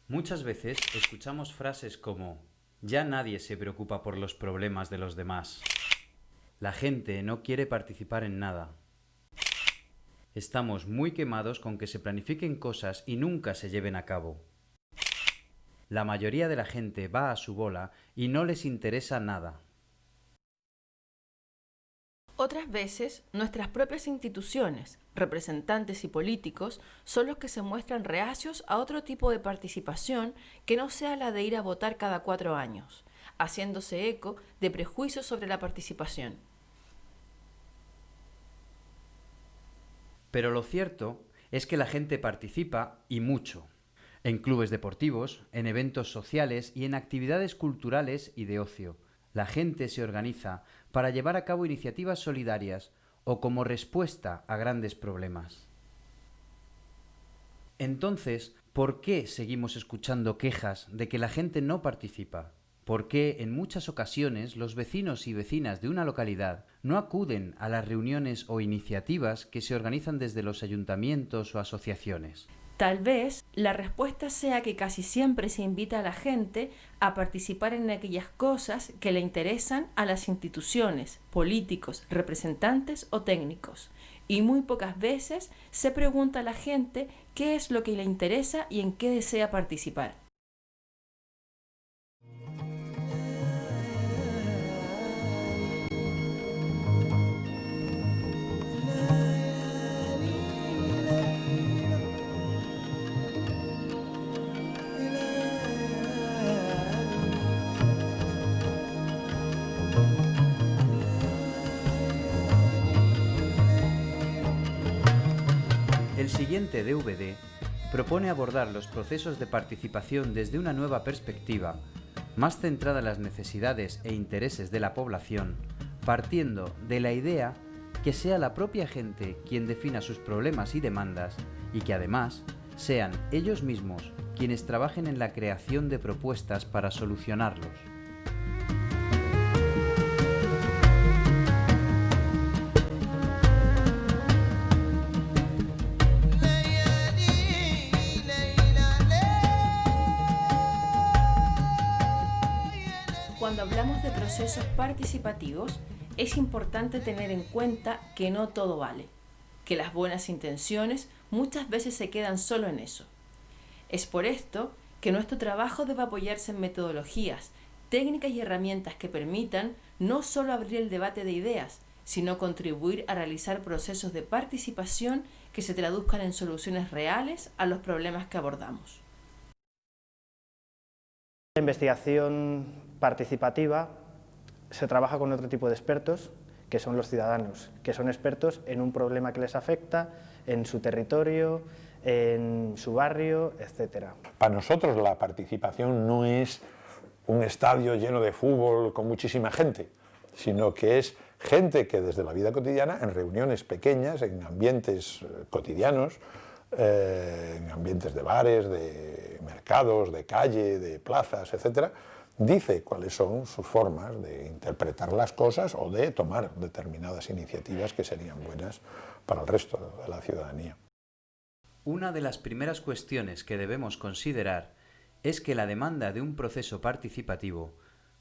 Muchas veces escuchamos frases como «Ya nadie se preocupa por los problemas de los demás». La gente no quiere participar en nada. Estamos muy quemados con que se planifiquen cosas y nunca se lleven a cabo. La mayoría de la gente va a su bola y no les interesa nada. Otras veces, nuestras propias instituciones, representantes y políticos son los que se muestran reacios a otro tipo de participación que no sea la de ir a votar cada 4 años, haciéndose eco de prejuicios sobre la participación. Pero lo cierto es que la gente participa y mucho. En clubes deportivos, en eventos sociales y en actividades culturales y de ocio. La gente se organiza para llevar a cabo iniciativas solidarias o como respuesta a grandes problemas. Entonces, ¿por qué seguimos escuchando quejas de que la gente no participa? ¿Por qué en muchas ocasiones los vecinos y vecinas de una localidad no acuden a las reuniones o iniciativas que se organizan desde los ayuntamientos o asociaciones? Tal vez la respuesta sea que casi siempre se invita a la gente a participar en aquellas cosas que le interesan a las instituciones, políticos, representantes o técnicos. Y muy pocas veces se pregunta a la gente qué es lo que le interesa y en qué desea participar. El siguiente DVD propone abordar los procesos de participación desde una nueva perspectiva, más centrada en las necesidades e intereses de la población, partiendo de la idea que sea la propia gente quien defina sus problemas y demandas y que además sean ellos mismos quienes trabajen en la creación de propuestas para solucionarlos. Cuando hablamos de procesos participativos, es importante tener en cuenta que no todo vale, que las buenas intenciones muchas veces se quedan solo en eso. Es por esto que nuestro trabajo debe apoyarse en metodologías, técnicas y herramientas que permitan no solo abrir el debate de ideas, sino contribuir a realizar procesos de participación que se traduzcan en soluciones reales a los problemas que abordamos. La investigación participativa se trabaja con otro tipo de expertos, que son los ciudadanos, que son expertos en un problema que les afecta, en su territorio, en su barrio, etc. Para nosotros la participación no es un estadio lleno de fútbol con muchísima gente, sino que es gente que desde la vida cotidiana, en reuniones pequeñas, en ambientes cotidianos, en ambientes de bares, de mercados, de calle, de plazas, etc., dice cuáles son sus formas de interpretar las cosas o de tomar determinadas iniciativas que serían buenas para el resto de la ciudadanía. Una de las primeras cuestiones que debemos considerar es que la demanda de un proceso participativo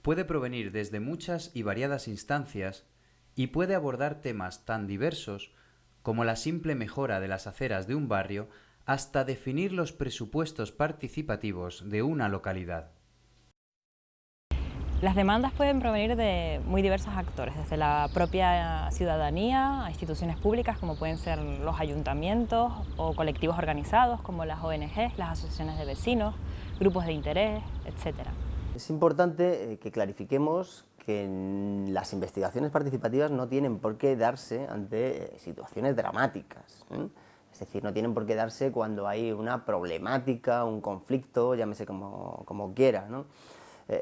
puede provenir desde muchas y variadas instancias y puede abordar temas tan diversos como la simple mejora de las aceras de un barrio hasta definir los presupuestos participativos de una localidad. Las demandas pueden provenir de muy diversos actores, desde la propia ciudadanía a instituciones públicas como pueden ser los ayuntamientos o colectivos organizados como las ONGs, las asociaciones de vecinos, grupos de interés, etc. Es importante que clarifiquemos que las investigaciones participativas no tienen por qué darse ante situaciones dramáticas, ¿eh? Es decir, no tienen por qué darse cuando hay una problemática, un conflicto, llámese como quiera, ¿no?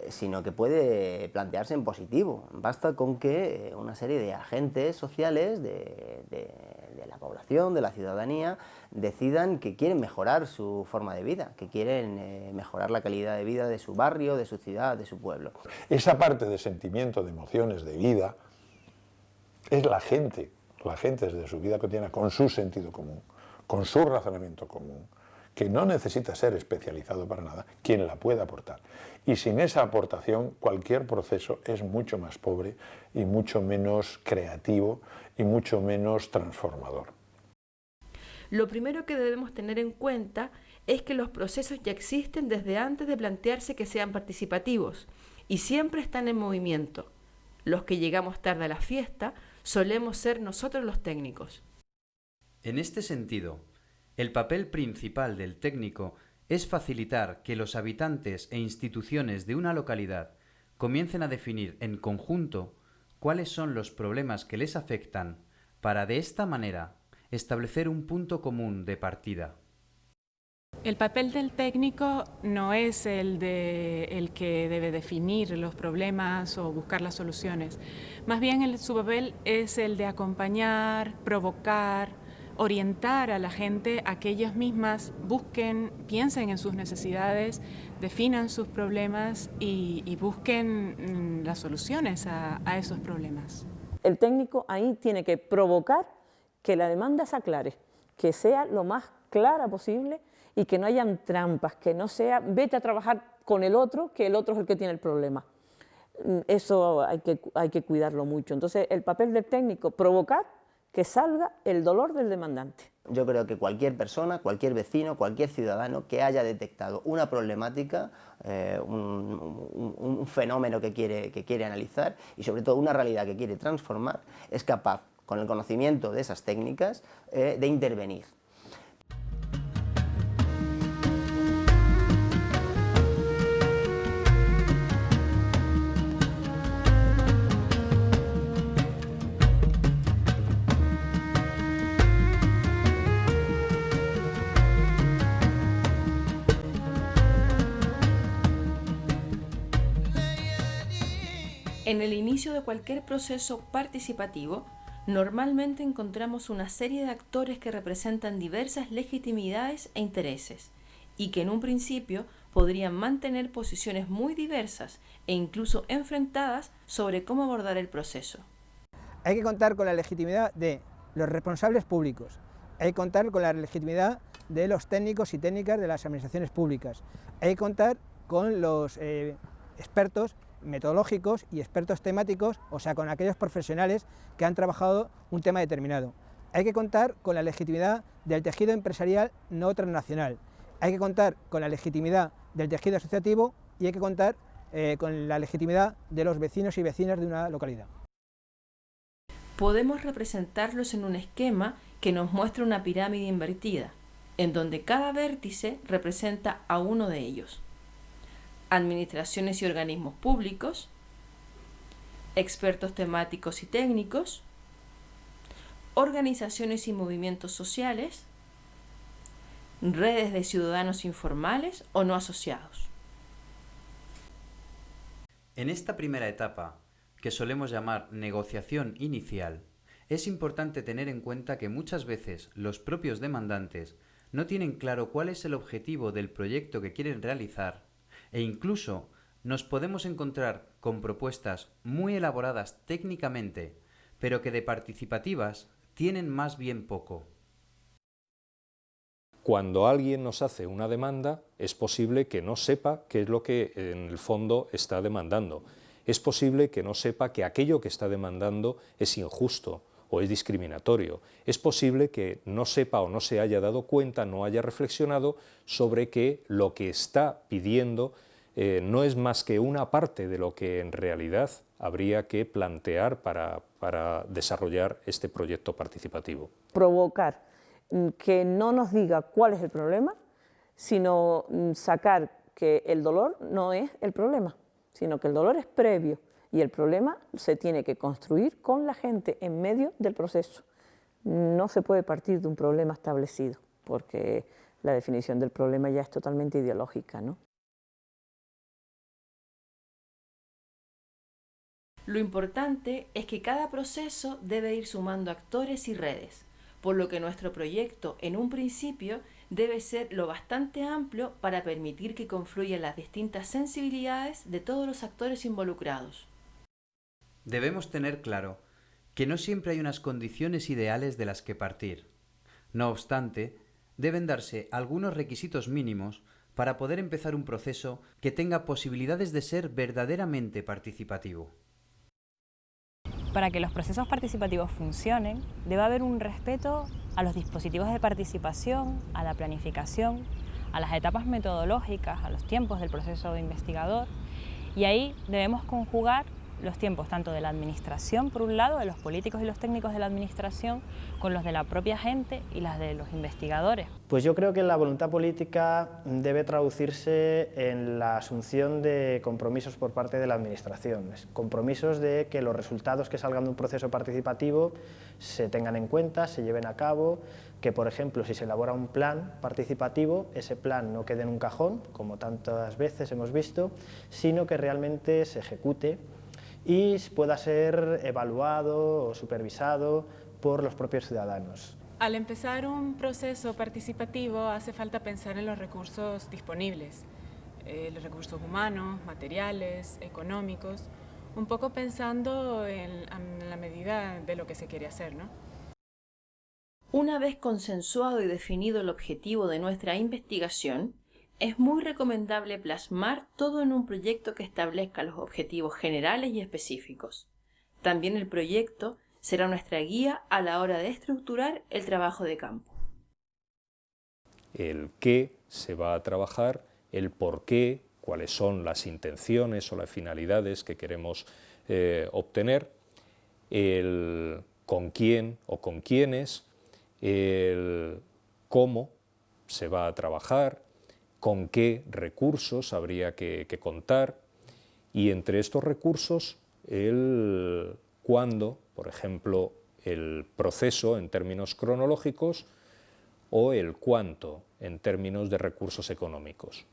Sino que puede plantearse en positivo. Basta con que una serie de agentes sociales de la población, de la ciudadanía, decidan que quieren mejorar su forma de vida, que quieren mejorar la calidad de vida de su barrio, de su ciudad, de su pueblo. Esa parte de sentimiento, de emociones, de vida, es la gente desde su vida cotidiana, con su sentido común, con su razonamiento común, que no necesita ser especializado para nada, quien la puede aportar. Y sin esa aportación, cualquier proceso es mucho más pobre y mucho menos creativo y mucho menos transformador. Lo primero que debemos tener en cuenta es que los procesos ya existen desde antes de plantearse que sean participativos y siempre están en movimiento. Los que llegamos tarde a la fiesta solemos ser nosotros los técnicos. En este sentido, el papel principal del técnico es facilitar que los habitantes e instituciones de una localidad comiencen a definir en conjunto cuáles son los problemas que les afectan para de esta manera establecer un punto común de partida. El papel del técnico no es el que debe definir los problemas o buscar las soluciones. Más bien su papel es el de acompañar, provocar, orientar a la gente a que ellas mismas busquen, piensen en sus necesidades, definan sus problemas y busquen las soluciones a esos problemas. El técnico ahí tiene que provocar que la demanda se aclare, que sea lo más clara posible y que no hayan trampas, que no sea vete a trabajar con el otro, que el otro es el que tiene el problema. Eso hay que cuidarlo mucho. Entonces, el papel del técnico, provocar que salga el dolor del demandante. Yo creo que cualquier persona, cualquier vecino, cualquier ciudadano que haya detectado una problemática, un fenómeno que quiere analizar y sobre todo una realidad que quiere transformar, es capaz, con el conocimiento de esas técnicas, de intervenir. En el inicio de cualquier proceso participativo, normalmente encontramos una serie de actores que representan diversas legitimidades e intereses, y que en un principio podrían mantener posiciones muy diversas e incluso enfrentadas sobre cómo abordar el proceso. Hay que contar con la legitimidad de los responsables públicos, hay que contar con la legitimidad de los técnicos y técnicas de las administraciones públicas, hay que contar con los expertos metodológicos y expertos temáticos, o sea, con aquellos profesionales que han trabajado un tema determinado. Hay que contar con la legitimidad del tejido empresarial no transnacional, hay que contar con la legitimidad del tejido asociativo y hay que contar con la legitimidad de los vecinos y vecinas de una localidad. Podemos representarlos en un esquema que nos muestra una pirámide invertida, en donde cada vértice representa a uno de ellos. Administraciones y organismos públicos, expertos temáticos y técnicos, organizaciones y movimientos sociales, redes de ciudadanos informales o no asociados. En esta primera etapa, que solemos llamar negociación inicial, es importante tener en cuenta que muchas veces los propios demandantes no tienen claro cuál es el objetivo del proyecto que quieren realizar e incluso nos podemos encontrar con propuestas muy elaboradas técnicamente, pero que de participativas tienen más bien poco. Cuando alguien nos hace una demanda, es posible que no sepa qué es lo que en el fondo está demandando. Es posible que no sepa que aquello que está demandando es injusto o es discriminatorio. Es posible que no sepa o no se haya dado cuenta, no haya reflexionado sobre que lo que está pidiendo no es más que una parte de lo que en realidad habría que plantear para desarrollar este proyecto participativo. Provocar que no nos diga cuál es el problema, sino sacar que el dolor no es el problema, sino que el dolor es previo y el problema se tiene que construir con la gente en medio del proceso. No se puede partir de un problema establecido, porque la definición del problema ya es totalmente ideológica, ¿no? Lo importante es que cada proceso debe ir sumando actores y redes, por lo que nuestro proyecto en un principio debe ser lo bastante amplio para permitir que confluyan las distintas sensibilidades de todos los actores involucrados. Debemos tener claro que no siempre hay unas condiciones ideales de las que partir. No obstante, deben darse algunos requisitos mínimos para poder empezar un proceso que tenga posibilidades de ser verdaderamente participativo. Para que los procesos participativos funcionen, debe haber un respeto a los dispositivos de participación, a la planificación, a las etapas metodológicas, a los tiempos del proceso investigador, y ahí debemos conjugar los tiempos tanto de la administración, por un lado, de los políticos y los técnicos de la administración, con los de la propia gente y las de los investigadores. Pues yo creo que la voluntad política debe traducirse en la asunción de compromisos por parte de la administración, compromisos de que los resultados que salgan de un proceso participativo se tengan en cuenta, se lleven a cabo, que por ejemplo si se elabora un plan participativo, ese plan no quede en un cajón, como tantas veces hemos visto, sino que realmente se ejecute y pueda ser evaluado o supervisado por los propios ciudadanos. Al empezar un proceso participativo hace falta pensar en los recursos disponibles, los recursos humanos, materiales, económicos, un poco pensando en la medida de lo que se quiere hacer, ¿no? Una vez consensuado y definido el objetivo de nuestra investigación, es muy recomendable plasmar todo en un proyecto que establezca los objetivos generales y específicos. También el proyecto será nuestra guía a la hora de estructurar el trabajo de campo. El qué se va a trabajar, el por qué, cuáles son las intenciones o las finalidades que queremos obtener, el con quién o con quiénes, el cómo se va a trabajar, con qué recursos habría que contar, y entre estos recursos el cuándo, por ejemplo, el proceso en términos cronológicos o el cuánto en términos de recursos económicos.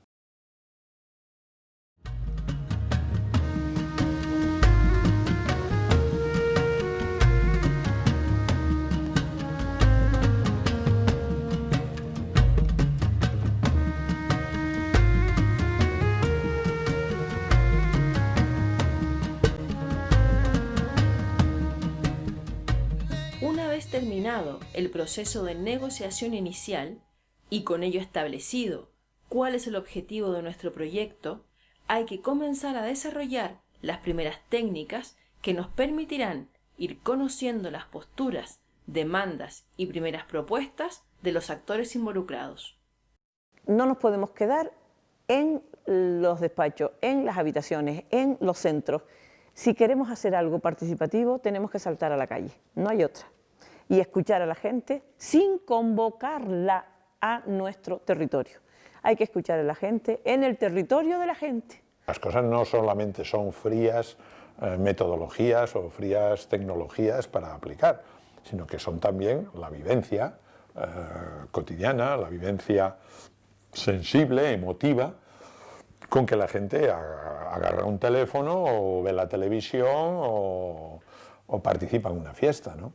Una vez terminado el proceso de negociación inicial y con ello establecido cuál es el objetivo de nuestro proyecto, hay que comenzar a desarrollar las primeras técnicas que nos permitirán ir conociendo las posturas, demandas y primeras propuestas de los actores involucrados. No nos podemos quedar en los despachos, en las habitaciones, en los centros. Si queremos hacer algo participativo, tenemos que saltar a la calle, no hay otra. Y escuchar a la gente sin convocarla a nuestro territorio. Hay que escuchar a la gente en el territorio de la gente. Las cosas no solamente son frías metodologías o frías tecnologías para aplicar, sino que son también la vivencia cotidiana, la vivencia sensible, emotiva, con que la gente agarra un teléfono o ve la televisión o participa en una fiesta, ¿no?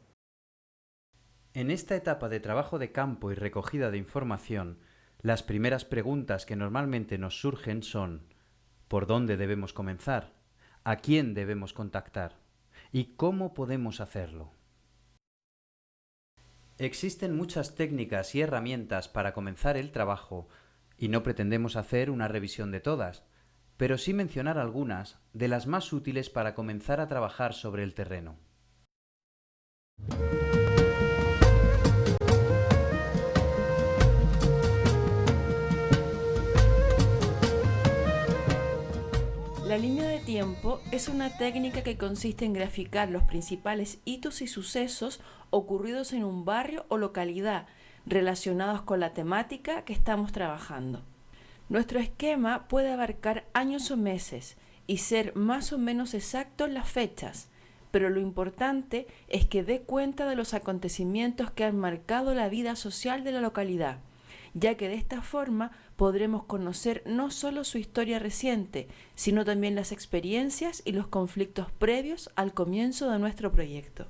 En esta etapa de trabajo de campo y recogida de información, las primeras preguntas que normalmente nos surgen son: ¿por dónde debemos comenzar? ¿A quién debemos contactar? ¿Y cómo podemos hacerlo? Existen muchas técnicas y herramientas para comenzar el trabajo, y no pretendemos hacer una revisión de todas, pero sí mencionar algunas de las más útiles para comenzar a trabajar sobre el terreno. La línea de tiempo es una técnica que consiste en graficar los principales hitos y sucesos ocurridos en un barrio o localidad relacionados con la temática que estamos trabajando. Nuestro esquema puede abarcar años o meses y ser más o menos exacto en las fechas, pero lo importante es que dé cuenta de los acontecimientos que han marcado la vida social de la localidad, ya que de esta forma podremos conocer no solo su historia reciente, sino también las experiencias y los conflictos previos al comienzo de nuestro proyecto.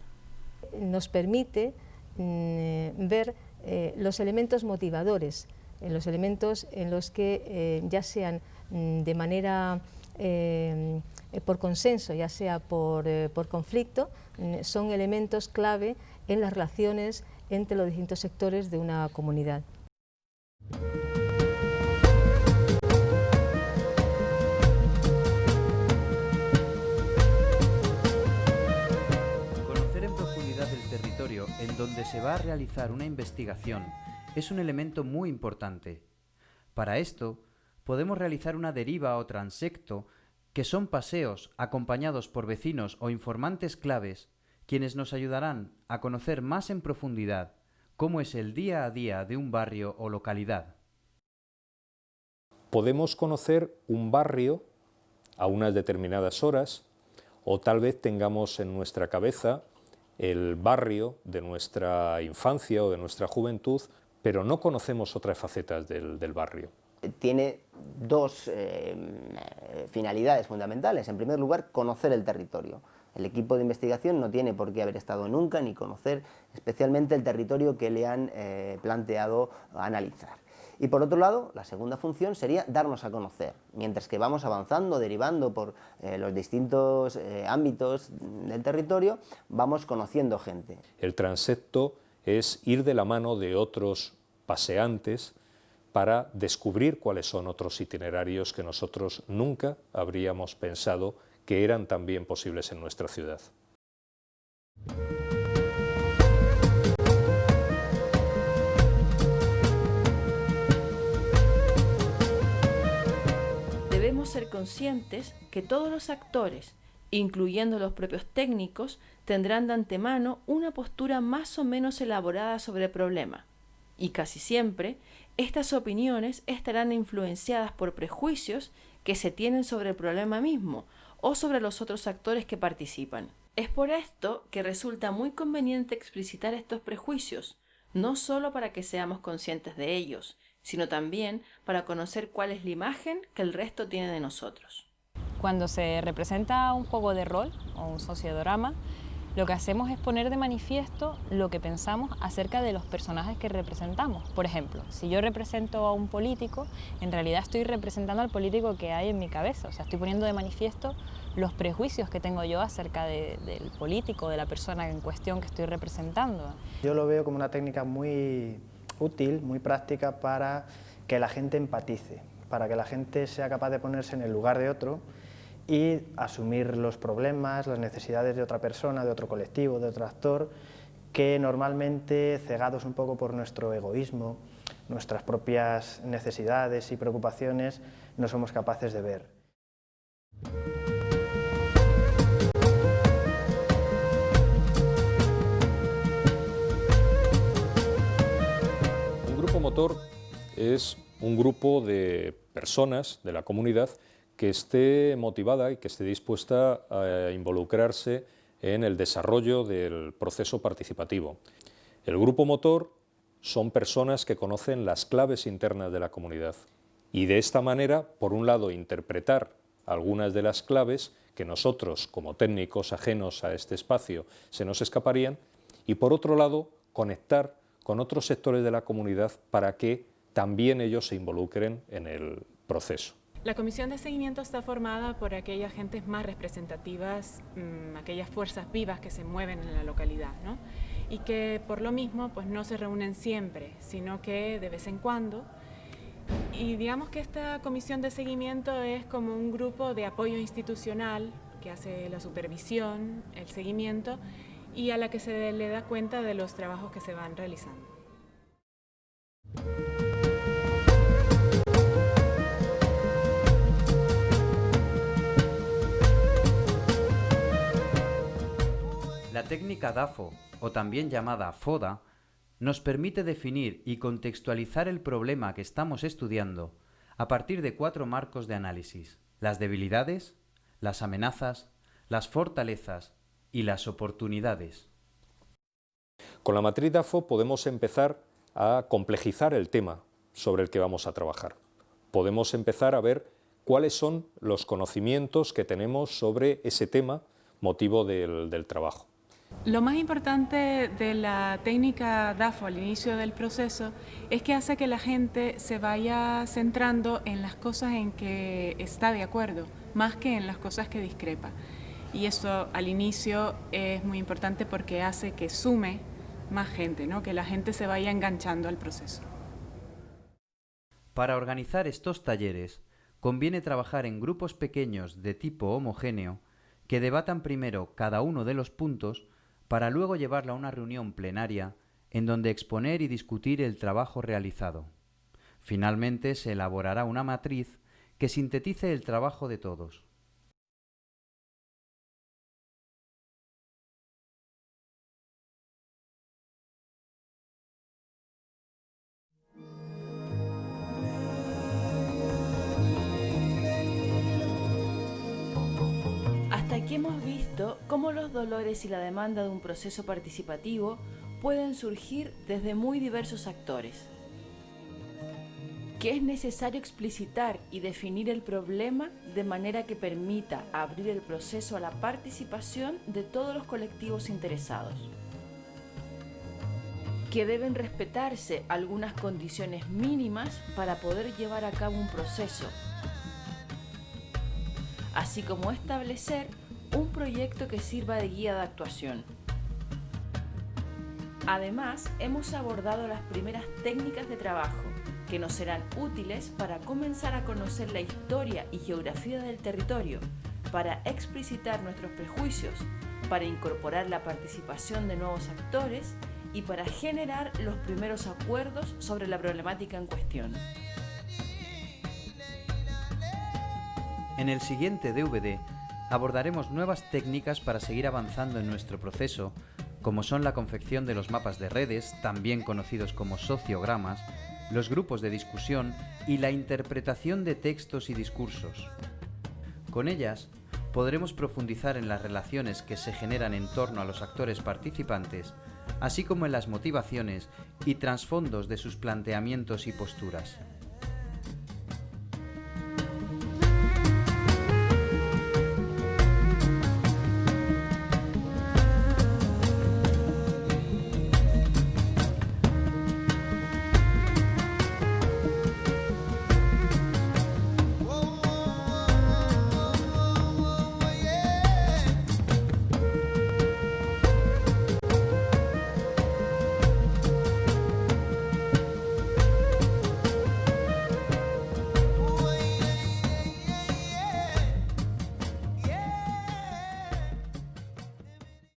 Nos permite ver los elementos motivadores, los elementos en los que ya sean de manera por consenso, ya sea por conflicto, son elementos clave en las relaciones entre los distintos sectores de una comunidad. se va a realizar una investigación es un elemento muy importante. Para esto, podemos realizar una deriva o transecto, que son paseos acompañados por vecinos o informantes claves, quienes nos ayudarán a conocer más en profundidad cómo es el día a día de un barrio o localidad. Podemos conocer un barrio a unas determinadas horas, o tal vez tengamos en nuestra cabeza el barrio de nuestra infancia o de nuestra juventud, pero no conocemos otras facetas del barrio. Tiene dos finalidades fundamentales. En primer lugar, conocer el territorio. El equipo de investigación no tiene por qué haber estado nunca ni conocer especialmente el territorio que le han planteado analizar. Y por otro lado, la segunda función sería darnos a conocer. Mientras que vamos avanzando, derivando por los distintos ámbitos del territorio, vamos conociendo gente. El transecto es ir de la mano de otros paseantes para descubrir cuáles son otros itinerarios que nosotros nunca habríamos pensado que eran también posibles en nuestra ciudad. Debemos ser conscientes que todos los actores, incluyendo los propios técnicos, tendrán de antemano una postura más o menos elaborada sobre el problema, y casi siempre estas opiniones estarán influenciadas por prejuicios que se tienen sobre el problema mismo o sobre los otros actores que participan. Es por esto que resulta muy conveniente explicitar estos prejuicios, no solo para que seamos conscientes de ellos, sino también para conocer cuál es la imagen que el resto tiene de nosotros. Cuando se representa un juego de rol o un sociodrama, lo que hacemos es poner de manifiesto lo que pensamos acerca de los personajes que representamos. Por ejemplo, si yo represento a un político, en realidad estoy representando al político que hay en mi cabeza, o sea, estoy poniendo de manifiesto los prejuicios que tengo yo acerca del político, de la persona en cuestión que estoy representando. Yo lo veo como una técnica muy útil, muy práctica para que la gente empatice, para que la gente sea capaz de ponerse en el lugar de otro y asumir los problemas, las necesidades de otra persona, de otro colectivo, de otro actor, que normalmente, cegados un poco por nuestro egoísmo, nuestras propias necesidades y preocupaciones, no somos capaces de ver. Un grupo motor es un grupo de personas de la comunidad que esté motivada y que esté dispuesta a involucrarse en el desarrollo del proceso participativo. El grupo motor son personas que conocen las claves internas de la comunidad y de esta manera, por un lado, interpretar algunas de las claves que nosotros, como técnicos ajenos a este espacio, se nos escaparían, y por otro lado, conectar con otros sectores de la comunidad para que también ellos se involucren en el proceso. La comisión de seguimiento está formada por aquellas gentes más representativas, aquellas fuerzas vivas que se mueven en la localidad, ¿no? Y que por lo mismo pues no se reúnen siempre, sino que de vez en cuando. Y digamos que esta comisión de seguimiento es como un grupo de apoyo institucional que hace la supervisión, el seguimiento, y a la que se le da cuenta de los trabajos que se van realizando. La técnica DAFO, o también llamada FODA, nos permite definir y contextualizar el problema que estamos estudiando a partir de 4 marcos de análisis: las debilidades, las amenazas, las fortalezas y las oportunidades. Con la matriz DAFO podemos empezar a complejizar el tema sobre el que vamos a trabajar. Podemos empezar a ver cuáles son los conocimientos que tenemos sobre ese tema motivo del trabajo. Lo más importante de la técnica DAFO al inicio del proceso es que hace que la gente se vaya centrando en las cosas en que está de acuerdo, más que en las cosas que discrepa. Y eso al inicio es muy importante porque hace que sume más gente, ¿no? Que la gente se vaya enganchando al proceso. Para organizar estos talleres, conviene trabajar en grupos pequeños de tipo homogéneo que debatan primero cada uno de los puntos para luego llevarla a una reunión plenaria en donde exponer y discutir el trabajo realizado. Finalmente se elaborará una matriz que sintetice el trabajo de todos. Hasta aquí hemos visto cómo los dolores y la demanda de un proceso participativo pueden surgir desde muy diversos actores. Que es necesario explicitar y definir el problema de manera que permita abrir el proceso a la participación de todos los colectivos interesados. Que deben respetarse algunas condiciones mínimas para poder llevar a cabo un proceso, así como establecer un proyecto que sirva de guía de actuación. Además, hemos abordado las primeras técnicas de trabajo, que nos serán útiles para comenzar a conocer la historia y geografía del territorio, para explicitar nuestros prejuicios, para incorporar la participación de nuevos actores y para generar los primeros acuerdos sobre la problemática en cuestión. En el siguiente DVD abordaremos nuevas técnicas para seguir avanzando en nuestro proceso, como son la confección de los mapas de redes, también conocidos como sociogramas, los grupos de discusión y la interpretación de textos y discursos. Con ellas, podremos profundizar en las relaciones que se generan en torno a los actores participantes, así como en las motivaciones y trasfondos de sus planteamientos y posturas.